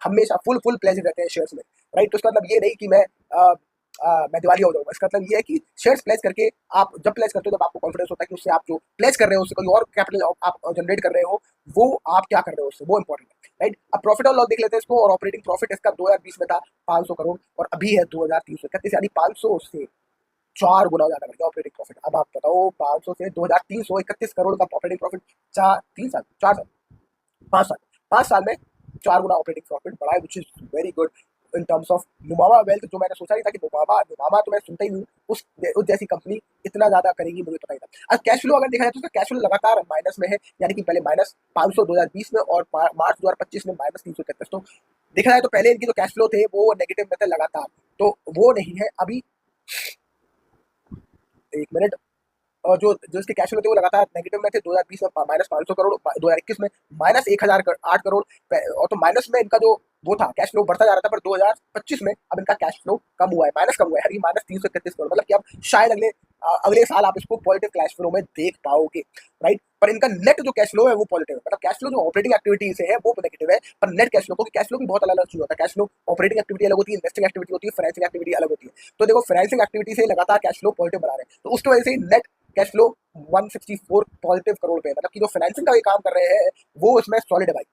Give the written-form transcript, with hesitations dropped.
हमेशा full pledge रहते हैं शेयर्स में, राइट। तो इसका मतलब ये नहीं कि मैं दिवालिया हो जाऊंगा। इसका मतलब ये है कि शेयर्स प्लेस करके आप जब प्लेस करते हो जब आपको कॉन्फिडेंस होता है कि उससे आप जो प्लेस कर रहे हो उससे कोई और कैपिटल आप जनरेट कर रहे हो, वो आप क्या कर रहे हो उससे, वो इंपॉर्टेंट है, राइट। अब प्रॉफिट और लॉस देख लेते हैं इसको। और ऑपरेटिंग प्रॉफिट इसका 2020 में था 500 करोड़ और अभी है 2331, यानी 500 से 4 गुना ज्यादा कर गया ऑपरेटिंग प्रॉफिट। अब आप बताओ 500 से 2331 करोड़ का ऑपरेटिंग प्रॉफिट, 4 5 साल 5 साल में 4 गुना ऑपरेटिंग प्रॉफिट बढ़ा है, which is very good in terms of नुमामा वेल्थ। जो मैंने सोचा नहीं था कि नुमामा तो मैं सुनता ही हूँ, उस जैसी कंपनी इतना ज्यादा करेगी, मुझे पता ही था। अब कैश फ्लो अगर देखा जाए तो उसका कैश फ्लो लगातार माइनस में है, यानी कि पहले -500 2020 में और मार्च 2025 में -333। तो देखा जाए तो पहले इनकी जो कैश फ्लो थे वो नेगेटिव में थे लगातार, तो वो नहीं है अभी। एक मिनट। और जो जो इसके कैश फ्लो थे वो लगातार नेगेटिव में थे। 2020 में -500 करोड़, 2021 में -1008 करोड़। और तो माइनस में इनका जो वो था कैश फ्लो बढ़ता जा रहा था, पर 2025 में अब इनका कैश फ्लो कम हुआ है, माइनस कम हुआ है, -331 करोड़। मतलब कि अब शायद अगले साल आप इसको पॉजिटिव कैश फ्लो में देख पाओगे, राइट। पर इनका नेट जो कैश फ्लो है वो पॉजिटिव है। मतलब कैश फ्लो जो ऑपरेटिंग एक्टिविटी से है वो नेगेटिव है, पर नेट कैश फ्लो, क्योंकि कैश फ्लो भी बहुत अलग अलग चीज होता है। कैश फ्लो ऑपरेटिंग एक्टिविटी अलग होती है, इन्वेस्टिंग एक्टिविटी होती है, फाइनेंसिंग एक्टिविटी अलग होती है। तो देखो फाइनेंसिंग एक्टिविटी से लगातार कैश फ्लो पॉजिटिव बना रहे हैं, तो उसकी वजह से net cash flow 164 positive crore पे, मतलब कि जो फाइनेंसिंग का ये काम कर रहे हैं वो इसमें सॉलिड है भाई।